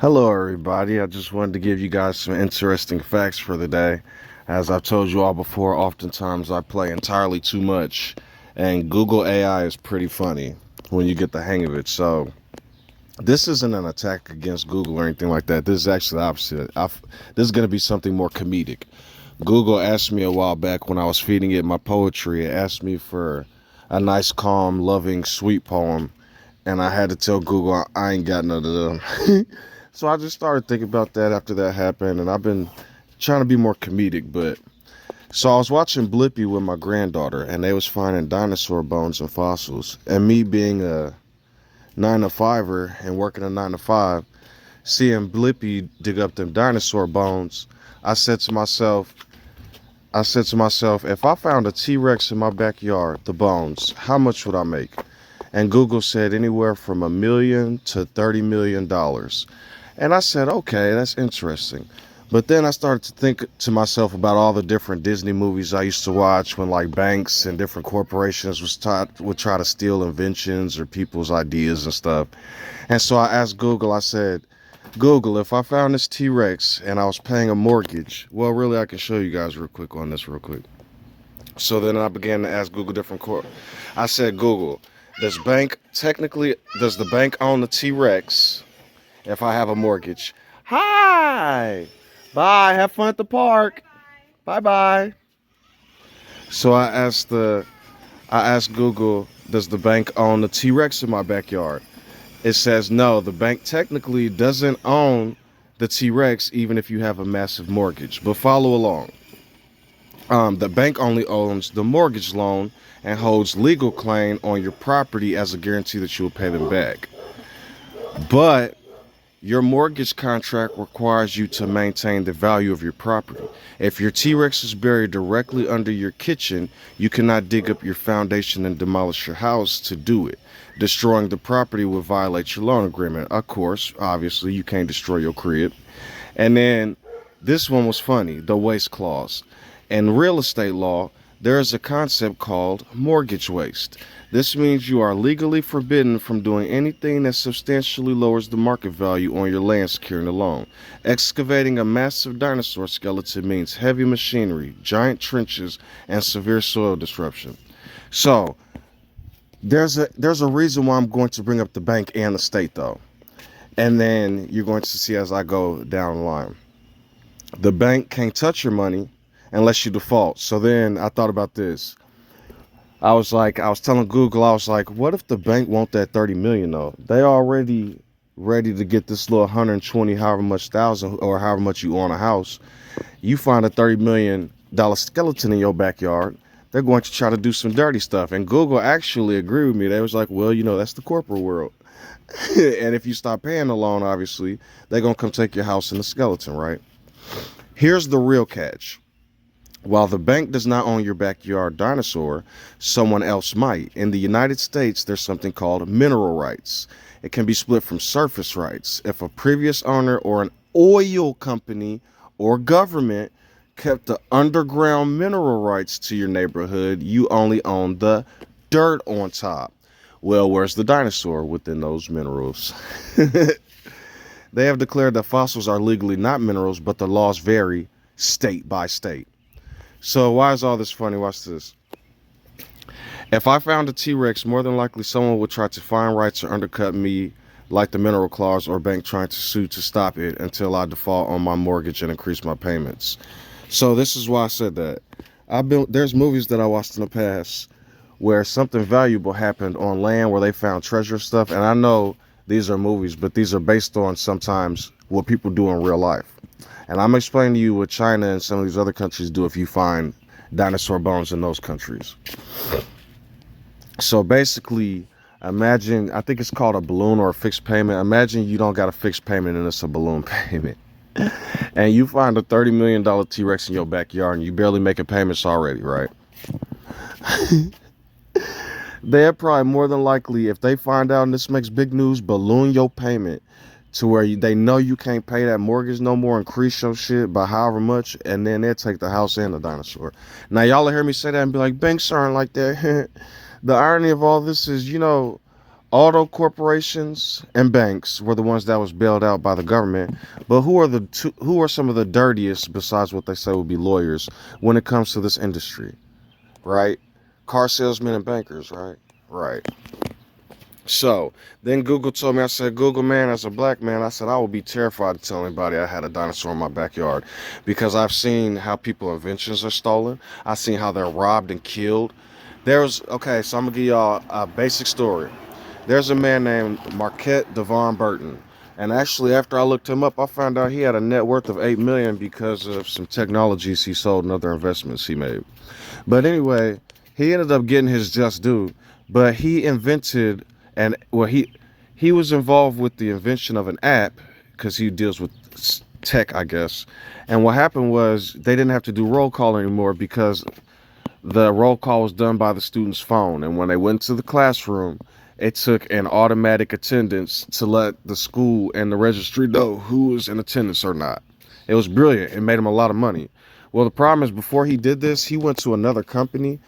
Hello, everybody. I just wanted to give you guys some interesting facts for the day. As I've told you all before, oftentimes I play entirely too much, and Google AI is pretty funny when you get the hang of it. So, this isn't an attack against Google or anything like that. This is actually the opposite. This is going to be something more comedic. Google asked me a while back when I was feeding it my poetry, it asked me for a nice, calm, loving, sweet poem, and I had to tell Google I ain't got none of them. So I just started thinking about that after that happened, and I've been trying to be more comedic. But so I was watching Blippi with my granddaughter, and they was finding dinosaur bones and fossils. And me being a 9 to 5er and working a 9 to 5, seeing Blippi dig up them dinosaur bones, I said to myself, if I found a T-Rex in my backyard, the bones, how much would I make? And Google said anywhere from $1 million to $30 million. And I said, okay, that's interesting. But then I started to think to myself about all the different Disney movies I used to watch when like banks and different corporations would try to steal inventions or people's ideas and stuff. And so I asked Google, I said, Google, if I found this T-Rex and I was paying a mortgage, well, really, I can show you guys real quick on this real quick. So then I began to ask Google I said, Google, does the bank own the T-Rex if I have a mortgage? Hi. Bye. Have fun at the park. Bye bye. So I asked Google, does the bank own the T-Rex in my backyard? It says no, the bank technically doesn't own the T-Rex even if you have a massive mortgage. But follow along. The bank only owns the mortgage loan and holds legal claim on your property as a guarantee that you will pay them back. But your mortgage contract requires you to maintain the value of your property. If your T-Rex is buried directly under your kitchen, you cannot dig up your foundation and demolish your house to do it. Destroying the property would violate your loan agreement. Of course, obviously, you can't destroy your crib. And then this one was funny, the waste clause. In real estate law, there is a concept called mortgage waste. This means you are legally forbidden from doing anything that substantially lowers the market value on your land securing the loan. Excavating a massive dinosaur skeleton means heavy machinery, giant trenches, and severe soil disruption. So, there's a reason why I'm going to bring up the bank and the state though. And then you're going to see as I go down the line. The bank can't touch your money unless you default. So then I thought about this. I was telling Google, I was like, what if the bank want that 30 million though? They already ready to get this little 120, however much thousand or however much you own a house. You find a $30 million skeleton in your backyard. They're going to try to do some dirty stuff. And Google actually agreed with me. They was like, well, that's the corporate world. And if you stop paying the loan, obviously, they're going to come take your house and the skeleton, right? Here's the real catch. While the bank does not own your backyard dinosaur, someone else might. In the United States, there's something called mineral rights. It can be split from surface rights. If a previous owner or an oil company or government kept the underground mineral rights to your neighborhood, you only own the dirt on top. Well, where's the dinosaur within those minerals? They have declared that fossils are legally not minerals, but the laws vary state by state. So why is all this funny? Watch this. If I found a T-Rex, more than likely someone would try to find rights or undercut me like the mineral clause or bank trying to sue to stop it until I default on my mortgage and increase my payments. So this is why I said that. There's movies that I watched in the past where something valuable happened on land where they found treasure stuff. And I know these are movies, but these are based on sometimes what people do in real life. And I'm explaining to you what China and some of these other countries do if you find dinosaur bones in those countries. So basically, imagine, I think it's called a balloon or a fixed payment. Imagine you don't got a fixed payment and it's a balloon payment. And you find a $30 million T-Rex in your backyard and you barely making payments already, right? They're probably more than likely, if they find out and this makes big news, balloon your payment to where they know you can't pay that mortgage no more, increase your shit by however much, and then they'll take the house and the dinosaur. Now, y'all will hear me say that and be like, banks aren't like that. The irony of all this is, Auto corporations and banks were the ones that was bailed out by the government. But who are some of the dirtiest besides what they say would be lawyers when it comes to this industry, right? Car salesmen and bankers, right? Right. So then Google told me, I said, Google, man, as a black man, I said, I would be terrified to tell anybody I had a dinosaur in my backyard because I've seen how people's inventions are stolen. I've seen how they're robbed and killed. Okay, so I'm going to give y'all a basic story. There's a man named Marquette Devon Burton. And actually, after I looked him up, I found out he had a net worth of $8 million because of some technologies he sold and other investments he made. But anyway, he ended up getting his just due. But he invented, and well, he was involved with the invention of an app because he deals with tech, I guess. And what happened was they didn't have to do roll call anymore because the roll call was done by the student's phone. And when they went to the classroom, it took an automatic attendance to let the school and the registry know who was in attendance or not. It was brilliant. It made him a lot of money. Well, the problem is before he did this, he went to another company,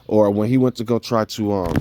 or when he went to go try to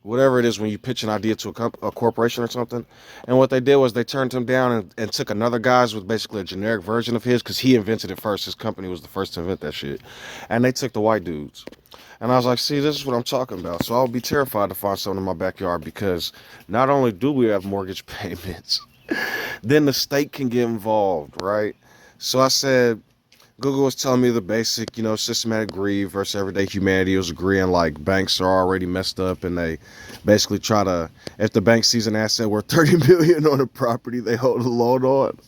whatever it is when you pitch an idea to a corporation or something. And what they did was they turned him down and took another guy's with basically a generic version of his because he invented it first. His company was the first to invent that shit. And they took the white dudes. And I was like, see, this is what I'm talking about. So I would be terrified to find something in my backyard because not only do we have mortgage payments, then the state can get involved, right? So I said, Google was telling me the basic, systematic greed versus everyday humanity. It was agreeing like banks are already messed up and they basically try to, if the bank sees an asset worth $30 million on a property they hold a loan on,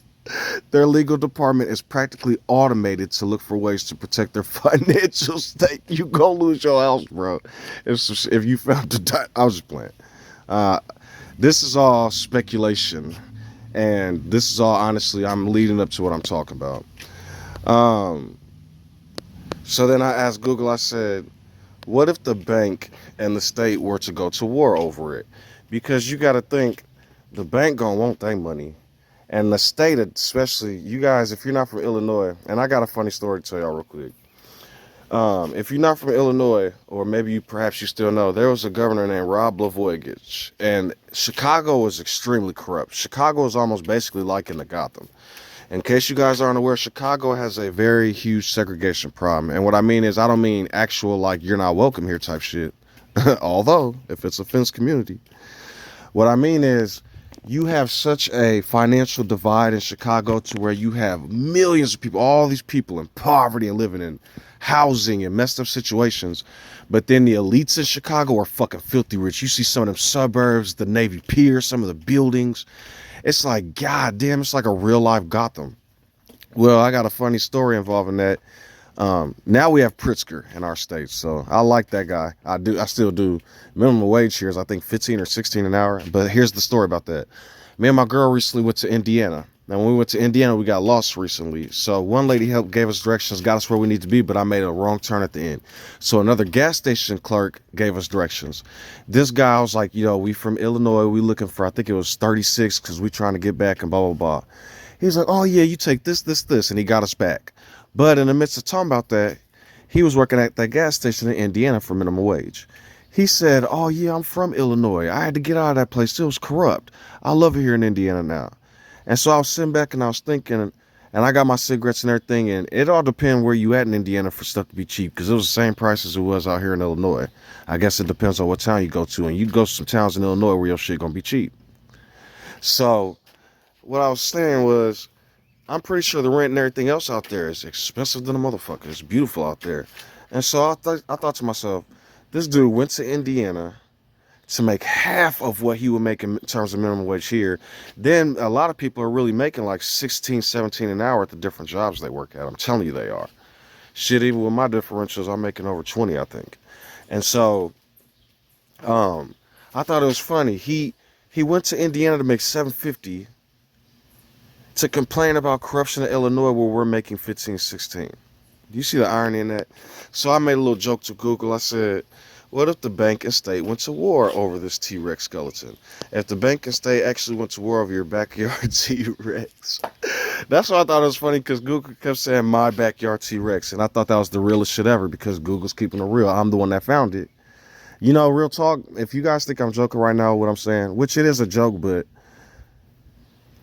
their legal department is practically automated to look for ways to protect their financial state. You go lose your house, bro. If you found I was just playing. This is all speculation, and this is all honestly. I'm leading up to what I'm talking about. So then I asked Google. I said, "What if the bank and the state were to go to war over it? Because you got to think, the bank gonna want their money." And the state, especially you guys, if you're not from Illinois, and I got a funny story to tell y'all real quick. If you're not from Illinois, or maybe perhaps you still know, there was a governor named Rod Blagojevich, and Chicago was extremely corrupt. Chicago is almost basically like in the Gotham. In case you guys aren't aware, Chicago has a very huge segregation problem. And what I mean is, I don't mean actual like you're not welcome here type shit. Although, if it's a fenced community. What I mean is, you have such a financial divide in Chicago to where you have millions of people, all these people in poverty and living in housing and messed up situations. But then the elites in Chicago are fucking filthy rich. You see some of them suburbs, the Navy Pier, some of the buildings. It's like, God damn, it's like a real life Gotham. Well, I got a funny story involving that. Now we have Pritzker in our state, so I like that guy. I still do. Minimum wage here is I think 15 or 16 an hour. But here's the story about that. Me and my girl recently went to Indiana. Now, when we went to Indiana, we got lost recently. So one lady gave us directions, got us where we need to be, but I made a wrong turn at the end. So another gas station clerk gave us directions. This guy was like, we from Illinois. We looking for, I think it was 36 because we trying to get back and blah, blah, blah. He's like, oh, yeah, you take this, this, this. And he got us back. But in the midst of talking about that, he was working at that gas station in Indiana for minimum wage. He said, oh, yeah, I'm from Illinois. I had to get out of that place. It was corrupt. I love it here in Indiana now. And so I was sitting back and I was thinking, and I got my cigarettes and everything, and it all depends where you at in Indiana for stuff to be cheap, because it was the same price as it was out here in Illinois. I guess it depends on what town you go to, and you go to some towns in Illinois where your shit gonna be cheap. So what I was saying was, I'm pretty sure the rent and everything else out there is expensive than a motherfucker. It's beautiful out there. And so I thought to myself, this dude went to Indiana to make half of what he would make in terms of minimum wage here. Then a lot of people are really making like 16, 17 an hour at the different jobs they work at. I'm telling you they are. Shit, even with my differentials, I'm making over 20, I think. And so I thought it was funny. He went to Indiana to make $750 to complain about corruption in Illinois where we're making 15, 16. Do you see the irony in that? So I made a little joke to Google. I said, what if the bank and state went to war over this T-Rex skeleton? If the bank and state actually went to war over your backyard T-Rex. That's why I thought it was funny, because Google kept saying my backyard T-Rex. And I thought that was the realest shit ever, because Google's keeping it real. I'm the one that found it. You know, real talk, if you guys think I'm joking right now, what I'm saying, which it is a joke, but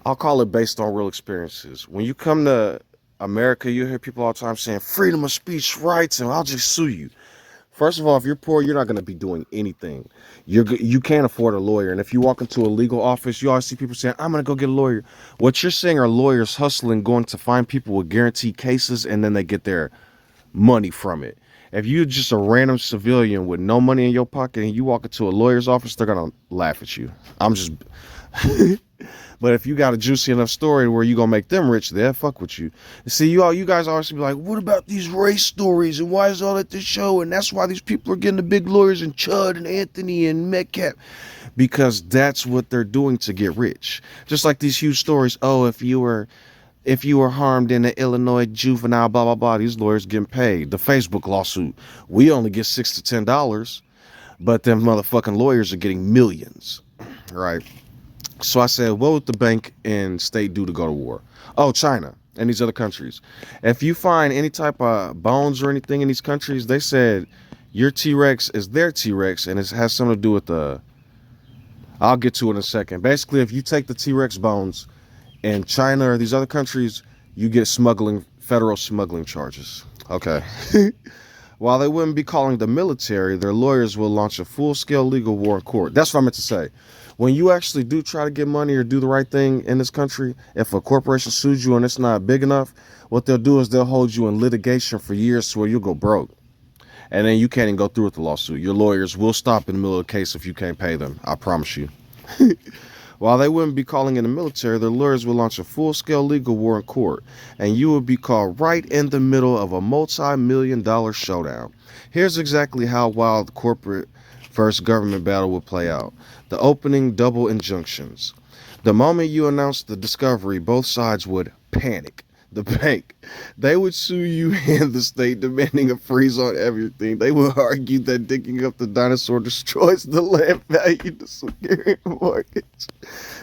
I'll call it based on real experiences. When you come to America, you hear people all the time saying freedom of speech rights, and I'll just sue you. First of all, if you're poor, you're not going to be doing anything. You can't afford a lawyer, and if you walk into a legal office, you always see people saying, "I'm going to go get a lawyer." What you're seeing are lawyers hustling, going to find people with guaranteed cases, and then they get their money from it. If you're just a random civilian with no money in your pocket and you walk into a lawyer's office, they're gonna laugh at you. I'm just But if you got a juicy enough story where you gonna make them rich, they'll fuck with you. See, you guys always be like, what about these race stories and why is all at this show? And that's why these people are getting the big lawyers and Chud and Anthony and Metcalf. Because that's what they're doing to get rich. Just like these huge stories. Oh, if you were harmed in the Illinois juvenile, blah, blah, blah, these lawyers getting paid. The Facebook lawsuit, we only get $6 to $10, but them motherfucking lawyers are getting millions, right? So I said, what would the bank and state do to go to war? Oh, China and these other countries. If you find any type of bones or anything in these countries, they said your T-Rex is their T-Rex, and it has something to do with I'll get to it in a second. Basically, if you take the T-Rex bones in China or these other countries, you get federal smuggling charges. Okay. While they wouldn't be calling the military, their lawyers will launch a full-scale legal war in court. That's what I meant to say. When you actually do try to get money or do the right thing in this country, if a corporation sues you and it's not big enough, what they'll do is they'll hold you in litigation for years to where you'll go broke. And then you can't even go through with the lawsuit. Your lawyers will stop in the middle of the case if you can't pay them. I promise you. While they wouldn't be calling in the military, their lawyers will launch a full-scale legal war in court, and you will be caught right in the middle of a multi-million-dollar showdown. Here's exactly how wild the corporate versus government battle would play out. The opening double injunctions. The moment you announced the discovery, both sides would panic. The bank, they would sue you and the state, demanding a freeze on everything. They would argue that digging up the dinosaur destroys the land value to secure a mortgage.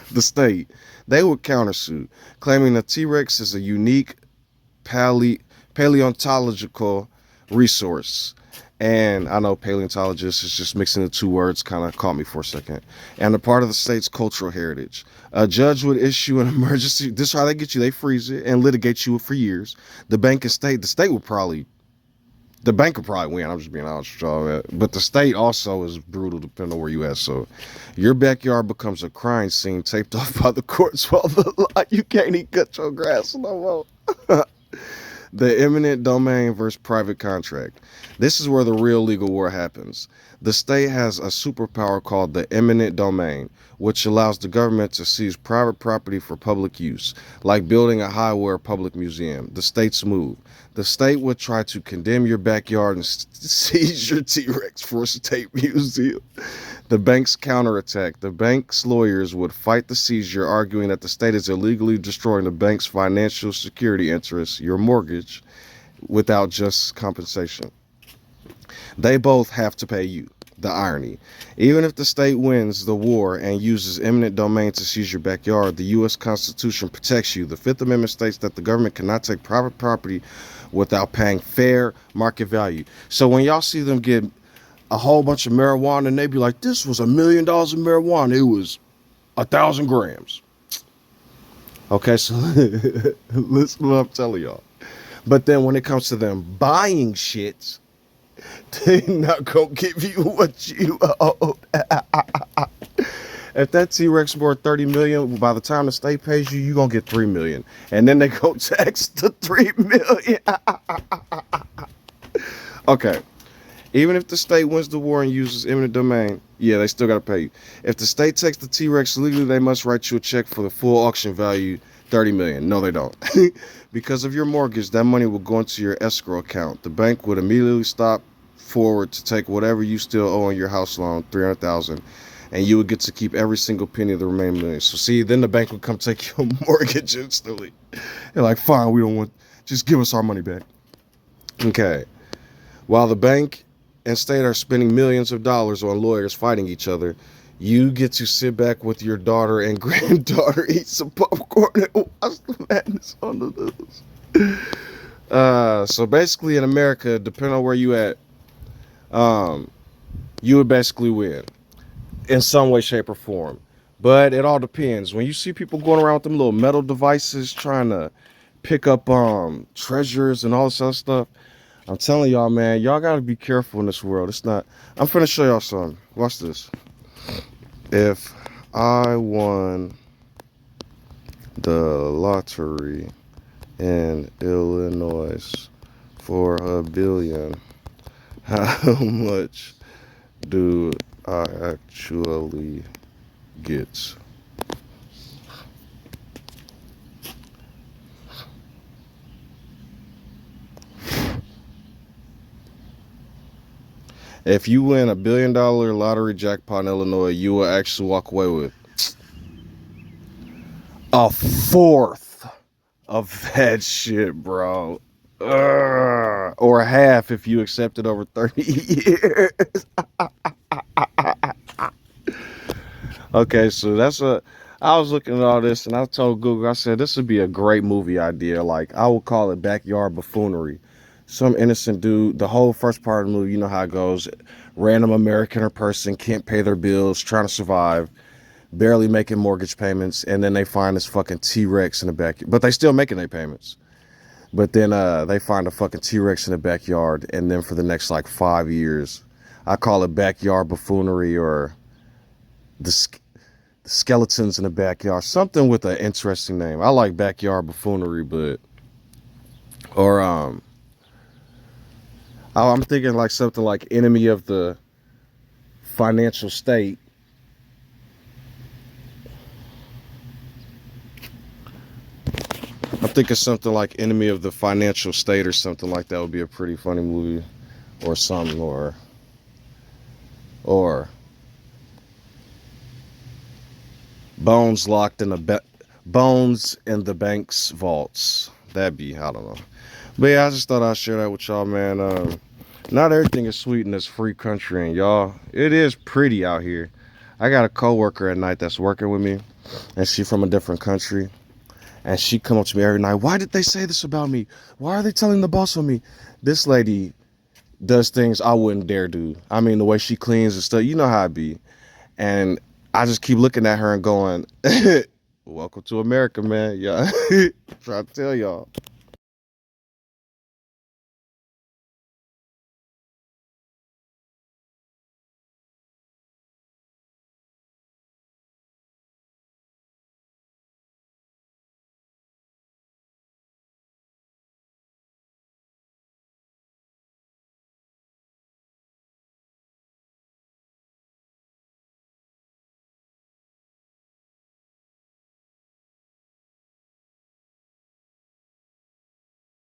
The state, they would countersue, claiming that T-Rex is a unique paleontological resource. And I know paleontologist is just mixing the two words, kind of caught me for a second. And a part of the state's cultural heritage. A judge would issue an emergency. This is how they get you. They freeze it and litigate you for years. The bank and state, the bank would probably win. I'm just being honest with y'all. But the state also is brutal depending on where you at. So your backyard becomes a crime scene taped off by the courts while you can't even cut your grass no more. The eminent domain versus private contract. This is where the real legal war happens. The state has a superpower called the eminent domain, which allows the government to seize private property for public use, like building a highway or public museum. The state's move. The state would try to condemn your backyard and seize your T-Rex for a state museum. The bank's counterattack. The bank's lawyers would fight the seizure, arguing that the state is illegally destroying the bank's financial security interests, your mortgage, without just compensation. They both have to pay you. The irony. Even if the state wins the war and uses eminent domain to seize your backyard, the U.S. Constitution protects you. The Fifth Amendment states that the government cannot take private property without paying fair market value. So when y'all see them get a whole bunch of marijuana and they be like, this was $1 million of marijuana, it was 1,000 grams. Okay, so listen to what I'm telling y'all. But then when it comes to them buying shit, they not gonna give you what you owe. If that T-Rex worth $30 million, by the time the state pays you, you gonna get $3 million, and then they go tax the $3 million. Okay, even if the state wins the war and uses eminent domain, yeah, they still gotta pay you. If the state takes the T-Rex legally, they must write you a check for the full auction value, $30 million. No, they don't. Because of your mortgage, that money will go into your escrow account. The bank would immediately stop forward to take whatever you still owe on your house loan, $300,000, and you would get to keep every single penny of the remaining million. So see, then the bank would come take your mortgage instantly. They're like, fine, we don't want, just give us our money back. Okay. While the bank and state are spending millions of dollars on lawyers fighting each other, you get to sit back with your daughter and granddaughter, eat some popcorn, and watch the madness on the news. So basically in America, depending on where you at, you would basically win in some way, shape, or form. But it all depends. When you see people going around with them little metal devices trying to pick up treasures and all this other stuff, I'm telling y'all, man, y'all gotta be careful in this world. It's not. I'm finna show y'all something. Watch this. If I won the lottery in Illinois for $1 billion, how much do I actually get? If you win $1 billion lottery jackpot in Illinois, you will actually walk away with a fourth of that shit, bro. Or a half if you accept it over 30 years. Okay, so I was looking at all this and I told Google, I said, this would be a great movie idea. Like, I would call it Backyard Buffoonery. Some innocent dude, the whole first part of the movie, you know how it goes. Random American or person can't pay their bills, trying to survive, barely making mortgage payments, and then they find this fucking T-Rex in the backyard. But they still making their payments. But then they find a fucking T-Rex in the backyard, and then for the next like 5 years, I call it Backyard Buffoonery, or the skeletons in the backyard, something with an interesting name. I like Backyard Buffoonery, but or I'm thinking like something like Enemy of the Financial State. I'm thinking something like Enemy of the Financial State or something like that would be a pretty funny movie, or something, or Bones locked in Bones in the bank's vaults. That'd be, I don't know. But yeah, I just thought I'd share that with y'all, man. Not everything is sweet in this free country, and y'all, it is pretty out here. I got a coworker at night that's working with me, and she from a different country. And she come up to me every night. Why did they say this about me? Why are they telling the boss on me? This lady does things I wouldn't dare do. I mean, the way she cleans and stuff, you know how it be. And I just keep looking at her and going, welcome to America, man. Yeah, trying to tell y'all.